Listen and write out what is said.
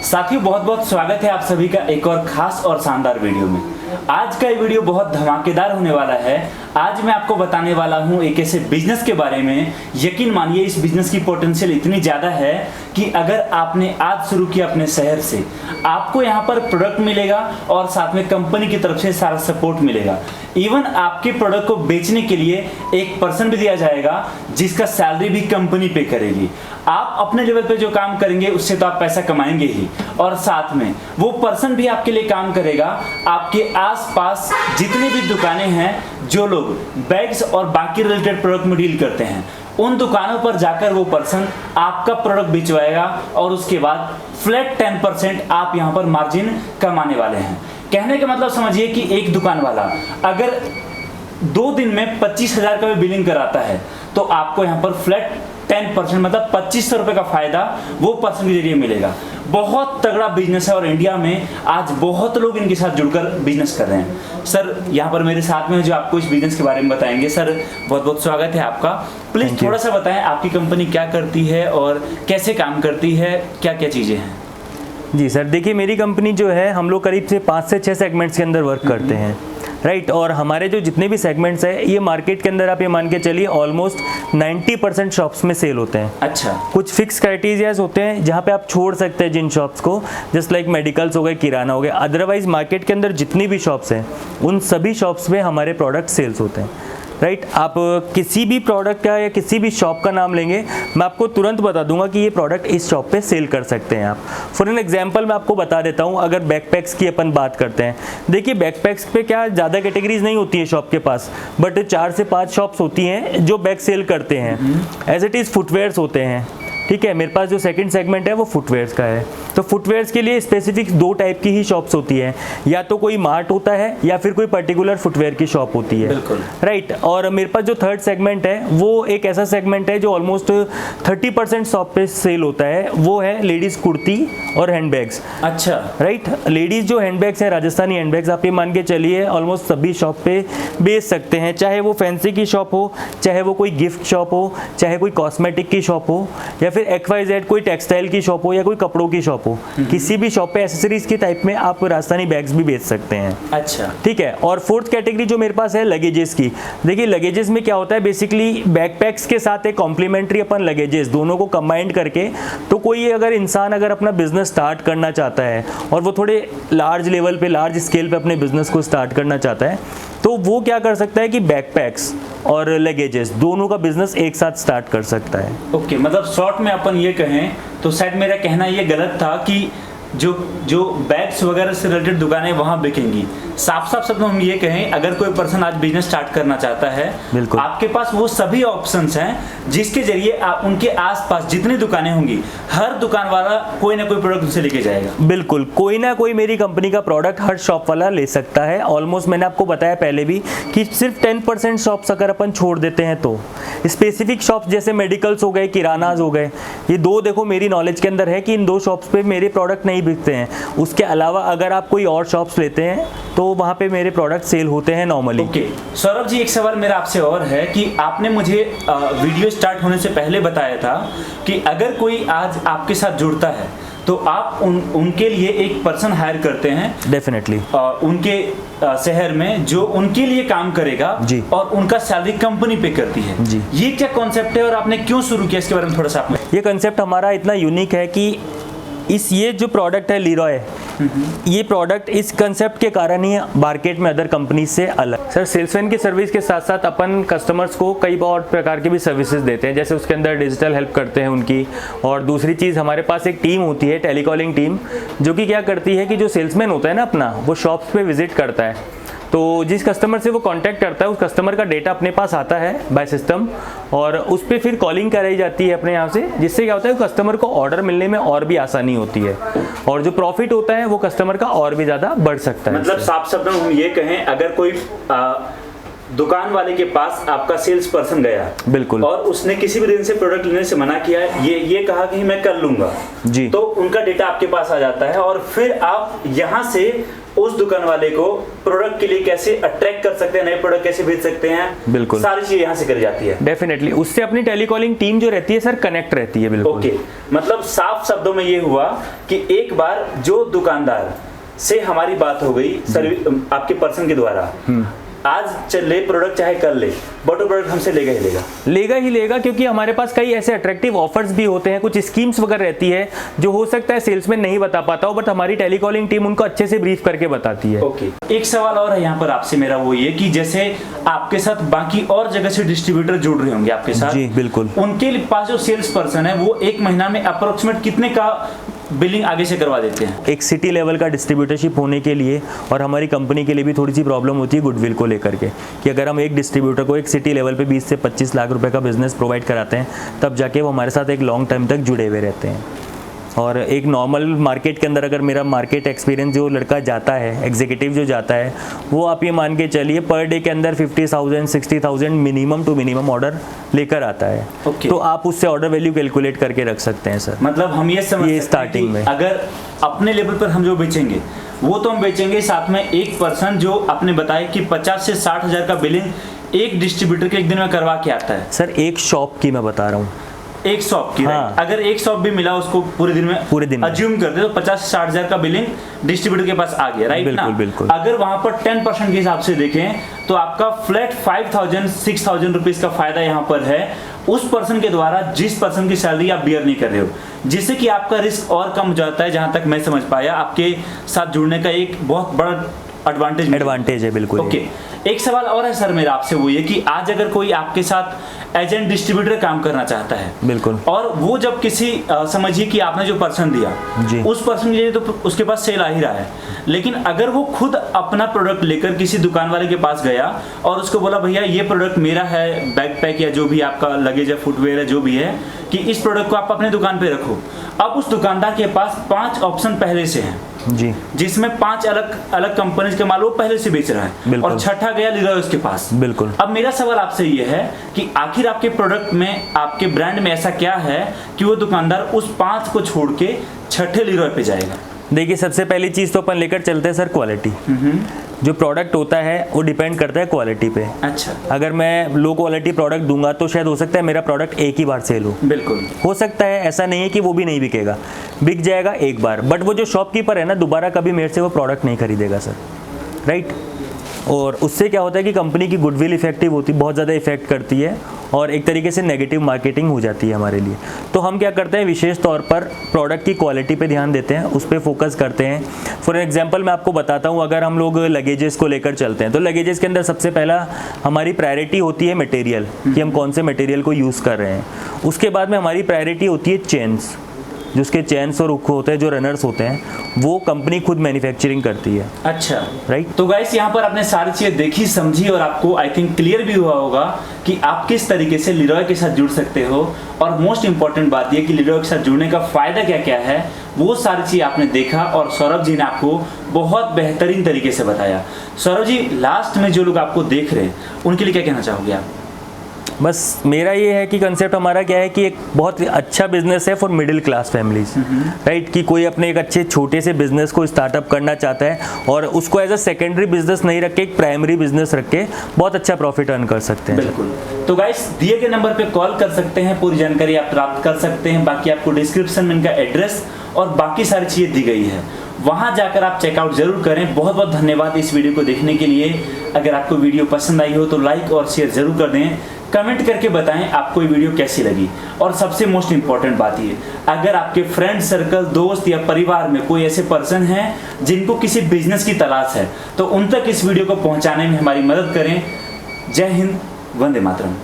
साथियों बहुत बहुत स्वागत है आप सभी का एक और खास और शानदार वीडियो में। आज का ये वीडियो बहुत धमाकेदार होने वाला है। आज मैं आपको बताने वाला हूँ एक ऐसे बिजनेस के बारे में। यकीन मानिए इस बिजनेस की पोटेंशियल इतनी ज़्यादा है कि अगर आपने आज शुरू किया अपने शहर से, आपको यहाँ पर प्रोडक्ट मिलेगा और साथ में कंपनी की तरफ से सारा सपोर्ट मिलेगा। इवन आपके प्रोडक्ट को बेचने के लिए एक पर्सन भी दिया जाएगा जिसका सैलरी भी कंपनी पे करेगी। आप अपने लेवल पे जो काम करेंगे उससे तो आप पैसा कमाएंगे ही, और साथ में वो पर्सन भी आपके लिए काम करेगा। आपके आसपास जितनी भी दुकानें हैं, जो लोग बैग्स और बाकी रिलेटेड प्रोडक्ट में डील करते हैं, उन दुकानों पर जाकर वो पर्सन आपका प्रोडक्ट बिचवाएगा और उसके बाद फ्लैट 10% आप यहाँ पर मार्जिन कमाने वाले हैं। कहने का मतलब समझिए कि एक दुकान वाला अगर 2 दिन में 25,000 का भी बिलिंग कराता है तो आपको यहाँ पर फ्लैट 10% मतलब 2500 रुपये का फायदा वो पर्सन के जरिए मिलेगा। बहुत तगड़ा बिजनेस है और इंडिया में आज बहुत लोग इनके साथ जुड़कर बिजनेस कर रहे हैं। सर यहाँ पर मेरे साथ में है जो आपको इस बिजनेस के बारे में बताएंगे। सर बहुत बहुत स्वागत है आपका। प्लीज थोड़ा सा बताएं आपकी कंपनी क्या करती है और कैसे काम करती है, क्या क्या चीज़ें हैं। जी सर, देखिए मेरी कंपनी जो है, हम लोग करीब से 5 से 6 सेगमेंट्स के अंदर वर्क करते हैं, राइट। और हमारे जो जितने भी सेगमेंट्स हैं ये मार्केट के अंदर आप ये मान के चलिए ऑलमोस्ट 90% शॉप्स में सेल होते हैं। अच्छा। कुछ फिक्स क्राइटेरियाज होते हैं जहाँ पे आप छोड़ सकते हैं जिन शॉप्स को, जस्ट लाइक मेडिकल्स हो गए, किराना हो गया। अदरवाइज मार्केट के अंदर जितनी भी शॉप्स हैं उन सभी शॉप्स में हमारे प्रोडक्ट सेल्स होते हैं, राइट। आप किसी भी प्रोडक्ट का या किसी भी शॉप का नाम लेंगे, मैं आपको तुरंत बता दूंगा कि ये प्रोडक्ट इस शॉप पे सेल कर सकते हैं आप। फॉर एन एग्जांपल मैं आपको बता देता हूँ, अगर बैकपैक्स की अपन बात करते हैं, देखिए बैकपैक्स पे क्या ज़्यादा कैटेगरीज नहीं होती है शॉप के पास, बट 4 से 5 शॉप्स होती हैं जो बैग सेल करते हैं। एज इट इज़ फुटवेयर्स होते हैं, ठीक है। मेरे पास जो सेकंड सेगमेंट है वो फुटवेयर्स का है। तो फुटवेयर्स के लिए स्पेसिफिक 2 टाइप की ही शॉप्स होती है, या तो कोई मार्ट होता है या फिर कोई पर्टिकुलर फुटवेयर की शॉप होती है, राइट। और मेरे पास जो थर्ड सेगमेंट है वो एक ऐसा सेगमेंट है जो ऑलमोस्ट 30% शॉप पे सेल होता है, वो है लेडीज कुर्ती और हैंडबैग्स। अच्छा, राइट। लेडीज जो हैंडबैग्स हैं, राजस्थानी हैंडबैग्स, आप ये मान के चलिए ऑलमोस्ट सभी शॉप पे बेच सकते हैं, चाहे वो फैंसी की शॉप हो, चाहे वो कोई गिफ्ट शॉप हो, चाहे कोई कॉस्मेटिक की शॉप हो, या फिर XYZ कोई टेक्सटाइल की शॉप हो या कोई कपड़ों की शॉप हो। किसी भी शॉप पे एसेसरीज की टाइप में आप राजस्थानी बैग्स भी बेच सकते हैं। अच्छा, ठीक है। और फोर्थ कैटेगरी जो मेरे पास है लगेजेस की। देखिए लगेजेस में क्या होता है, बेसिकली बैकपैक्स के साथ एक कॉम्प्लीमेंट्री अपन लगेजेस दोनों को कंबाइंड करके, तो कोई अगर इंसान अगर अपना बिजनेस स्टार्ट करना चाहता है और वो थोड़े लार्ज लेवल पे, लार्ज स्केल पे अपने बिजनेस को स्टार्ट करना चाहता है, तो वो क्या कर सकता है कि बैकपैक्स और लगेजेस दोनों का बिजनेस एक साथ स्टार्ट कर सकता है। ओके, मतलब शॉर्ट में अपन ये कहें तो शायद मेरा कहना ये गलत था कि जो बैग्स वगैरह से रिलेटेड दुकानें वहाँ बिकेंगी। साफ साफ शब्दों में हम ये कहें, अगर कोई पर्सन आज बिजनेस स्टार्ट करना चाहता है, आपके पास वो सभी ऑप्शंस हैं जिसके जरिए आप उनके आसपास जितनी दुकानें होंगी, हर दुकान वाला कोई ना कोई प्रोडक्ट उनसे लेके जाएगा। बिल्कुल, कोई ना कोई मेरी कंपनी का प्रोडक्ट हर शॉप वाला ले सकता है। ऑलमोस्ट मैंने आपको बताया पहले भी कि सिर्फ 10% शॉप्स अगर अपन छोड़ देते हैं तो स्पेसिफिक शॉप्स जैसे मेडिकल्स हो गए, किरानाज हो गए, ये 2 देखो मेरी नॉलेज के अंदर है कि इन 2 शॉप्स पे मेरे प्रोडक्ट नहीं बिकते हैं। उसके अलावा अगर आप कोई और शॉप्स लेते हैं तो वहाँ पे मेरे प्रोडक्ट सेल होते हैं नॉर्मली। ओके सौरभ जी, एक सवाल मेरा आपसे और है कि आपने मुझे वीडियो स्टार्ट होने से पहले बताया था कि अगर कोई आज आपके साथ जुड़ता है तो आप उनके लिए एक पर्सन हायर करते हैं, डेफिनेटली उनके शहर में जो उनके लिए काम करेगा जी, और उनका सैलरी कंपनी पे करती है जी। ये क्या कॉन्सेप्ट है और आपने क्यों शुरू किया, इसके बारे में थोड़ा सा आप। ये कॉन्सेप्ट हमारा इतना यूनिक है कि ये जो प्रोडक्ट है लीरॉय, ये प्रोडक्ट इस कंसेप्ट के कारण ही मार्केट में अदर कंपनी से अलग। सर, सेल्समैन की सर्विस के साथ साथ अपन कस्टमर्स को कई और प्रकार की भी सर्विसेज देते हैं, जैसे उसके अंदर डिजिटल हेल्प करते हैं उनकी। और दूसरी चीज़, हमारे पास एक टीम होती है, टेलीकॉलिंग टीम, जो कि क्या करती है कि जो सेल्समैन होता है ना अपना, वो शॉप्स पे विजिट करता है, तो जिस कस्टमर से वो कांटेक्ट करता है उस कस्टमर का डेटा अपने पास आता है बाय सिस्टम, और उस पर फिर कॉलिंग कराई जाती है अपने यहाँ से, जिससे क्या होता है कस्टमर को ऑर्डर मिलने में और भी आसानी होती है, और जो प्रॉफिट होता है वो कस्टमर का और भी ज़्यादा बढ़ सकता है। मतलब साफ शब्दों में हम ये कहें, अगर कोई दुकान वाले के पास आपका सेल्स पर्सन गया, बिल्कुल, और उसने किसी भी दिन से प्रोडक्ट लेने से मना किया, ये कहा कि मैं कर लूंगा जी, तो उनका डेटा आपके पास आ जाता है और फिर आप यहाँ से उस दुकान वाले को प्रोडक्ट के लिए कैसे अट्रैक्ट कर सकते हैं, नए प्रोडक्ट कैसे भेज सकते हैं, बिल्कुल सारी चीजें यहाँ से करी जाती है। डेफिनेटली उससे अपनी टेलीकॉलिंग टीम जो रहती है सर कनेक्ट रहती है। बिल्कुल ओके, मतलब साफ शब्दों में ये हुआ कि एक बार जो दुकानदार से हमारी बात हो गई आपके पर्सन के द्वारा, आज चले प्रोडक्ट चाहे कर ले, बट वो प्रोडक्ट हमसे लेगा ही लेगा, क्योंकि हमारे पास कई ऐसे अट्रैक्टिव ऑफर्स भी होते हैं, कुछ स्कीम्स वगैरह रहती है जो हो सकता है सेल्समैन नहीं बता पाता हो, बट हमारी टेलीकॉलिंग टीम उनको अच्छे से ब्रीफ करके बताती है। ओके, एक सवाल और है यहाँ पर आपसे मेरा, वो ये कि जैसे आपके साथ बाकी और जगह से डिस्ट्रीब्यूटर जुड़ रहे होंगे आपके साथ, जी बिल्कुल, उनके पास जो सेल्स पर्सन है वो एक महीना में अप्रोक्सीमेट कितने का बिलिंग आगे से करवा देते हैं? एक सिटी लेवल का डिस्ट्रीब्यूटरशिप होने के लिए और हमारी कंपनी के लिए भी थोड़ी सी प्रॉब्लम होती है गुडविल को लेकर के, कि अगर हम एक डिस्ट्रीब्यूटर को एक सिटी लेवल पे 20 से 25 लाख रुपए का बिजनेस प्रोवाइड कराते हैं, तब जाके वो हमारे साथ एक लॉन्ग टाइम तक जुड़े हुए रहते हैं। और एक नॉर्मल मार्केट के अंदर अगर मेरा मार्केट एक्सपीरियंस जो लड़का जाता है, एग्जीक्यूटिव जो जाता है, वो आप ये मान के चलिए पर डे के अंदर 50,000 60,000 मिनिमम टू मिनिमम ऑर्डर लेकर आता है। Okay. तो आप उससे ऑर्डर वैल्यू कैलकुलेट करके रख सकते हैं सर। मतलब हम ये समझ ये सकते स्टार्टिंग हैं में कि अगर अपने लेवल पर हम जो बेचेंगे वो तो हम बेचेंगे, साथ में एक पर्सन जो आपने बताया कि 50 से 60 हजार का बिलिंग एक डिस्ट्रीब्यूटर के एक दिन में करवा के आता है। सर एक शॉप की मैं बता रहा हूँ, एक शॉप की, हाँ। अगर एक शॉप भी मिला उसको पूरे दिन में अज्यूम करते तो 50 से 60 हजार का बिलिंग डिस्ट्रीब्यूटर के पास आ गया, राइट ना? बिल्कुल। अगर वहां पर 10% के हिसाब से देखें तो आपका फ्लैट 5,000 6,000 रुपीज का फायदा यहाँ पर है उस पर्सन के द्वारा जिस पर्सन की सैलरी आप बियर नहीं कर रहे हो, जिससे कि आपका रिस्क और कम हो जाता है। जहां तक मैं समझ पाया आपके साथ जुड़ने का एक बहुत बड़ा एडवांटेज है। बिल्कुल। ओके, एक सवाल और है सर मेरा आपसे, वो ये कि आज अगर कोई आपके साथ एजेंट डिस्ट्रीब्यूटर काम करना चाहता है, बिल्कुल, और वो जब किसी समझिए कि आपने जो पर्सन दिया जी, उस पर्सन के लिए तो उसके पास सेल आ ही रहा है, लेकिन अगर वो खुद अपना प्रोडक्ट लेकर किसी दुकान वाले के पास गया और उसको बोला भैया ये प्रोडक्ट मेरा है, बैकपैक या जो भी आपका लगेज है, फुटवेयर है, जो भी है, कि इस प्रोडक्ट को आप अपने दुकान पे रखो। अब उस दुकानदार के पास 5 ऑप्शन पहले से हैं जी, जिसमें 5 अलग अलग कंपनी के माल वो पहले से बेच रहा है, और छठा गया लीरॉय उसके पास। बिल्कुल। अब मेरा सवाल आपसे ये है कि आखिर आपके प्रोडक्ट में, आपके ब्रांड में ऐसा क्या है कि वो दुकानदार उस 5 को छोड़ के छठे लीरॉय पे जाएगा? देखिए, सबसे पहली चीज़ तो अपन लेकर चलते हैं सर क्वालिटी। जो प्रोडक्ट होता है वो डिपेंड करता है क्वालिटी पे। अच्छा, अगर मैं लो क्वालिटी प्रोडक्ट दूंगा तो शायद हो सकता है मेरा प्रोडक्ट एक ही बार सेल हो, बिल्कुल हो सकता है, ऐसा नहीं है कि वो भी नहीं बिकेगा, बिक जाएगा एक बार, बट वो जो शॉपकीपर है ना, दोबारा कभी मेरे से वो प्रोडक्ट नहीं खरीदेगा सर, राइट? और उससे क्या होता है कि कंपनी की गुडविल इफेक्टिव होती, बहुत ज़्यादा इफेक्ट करती है, और एक तरीके से नेगेटिव मार्केटिंग हो जाती है हमारे लिए। तो हम क्या करते हैं, विशेष तौर पर प्रोडक्ट की क्वालिटी पे ध्यान देते हैं, उस पर फोकस करते हैं। फॉर एग्जांपल मैं आपको बताता हूँ, अगर हम लोग लगेजेस को लेकर चलते हैं तो लगेजेस के अंदर सबसे पहला हमारी प्रायोरिटी होती है मटेरियल, कि हम कौन से मटेरियल को यूज़ कर रहे हैं। उसके बाद में हमारी प्रायोरिटी होती है चेन्स, जो उसके चेन्स और हुक होते हैं, जो रनर्स होते हैं, वो कंपनी खुद मैन्युफैक्चरिंग करती है। अच्छा, राइट। तो गाइस यहाँ पर आपने सारी चीजें देखी, समझी, और आपको आई थिंक क्लियर भी हुआ होगा कि आप किस तरीके से लीरॉय के साथ जुड़ सकते हो, और मोस्ट इंपॉर्टेंट बात ये कि लीरॉय के साथ जुड़ने का फायदा क्या क्या है, वो सारी चीज आपने देखा, और सौरभ जी ने आपको बहुत बेहतरीन तरीके से बताया। सौरभ जी, लास्ट में जो लोग आपको देख रहे हैं उनके लिए क्या कहना चाहोगे आप? बस मेरा ये है कि कंसेप्ट हमारा क्या है कि एक बहुत अच्छा बिजनेस है for middle class families, right? कि कोई अपने एक अच्छे छोटे से बिजनेस को स्टार्टअप करना चाहता है और उसको एज अ सेकेंडरी बिजनेस नहीं रख के एक प्राइमरी बिजनेस रख के बहुत अच्छा प्रॉफिट अर्न कर सकते हैं। बिल्कुल। तो गाइस, दिए गए नंबर पे कॉल कर सकते हैं, पूरी जानकारी आप प्राप्त कर सकते हैं। बाकी आपको डिस्क्रिप्शन में इनका एड्रेस और बाकी सारी चीज़ें दी गई है, वहां जाकर आप चेकआउट जरूर करें। बहुत बहुत धन्यवाद इस वीडियो को देखने के लिए। अगर आपको वीडियो पसंद आई हो तो लाइक और शेयर जरूर कर दें, कमेंट करके बताएं आपको ये वीडियो कैसी लगी। और सबसे मोस्ट इंपॉर्टेंट बात ये, अगर आपके फ्रेंड सर्कल, दोस्त या परिवार में कोई ऐसे पर्सन हैं जिनको किसी बिजनेस की तलाश है, तो उन तक इस वीडियो को पहुंचाने में हमारी मदद करें। जय हिंद, वंदे मातरम।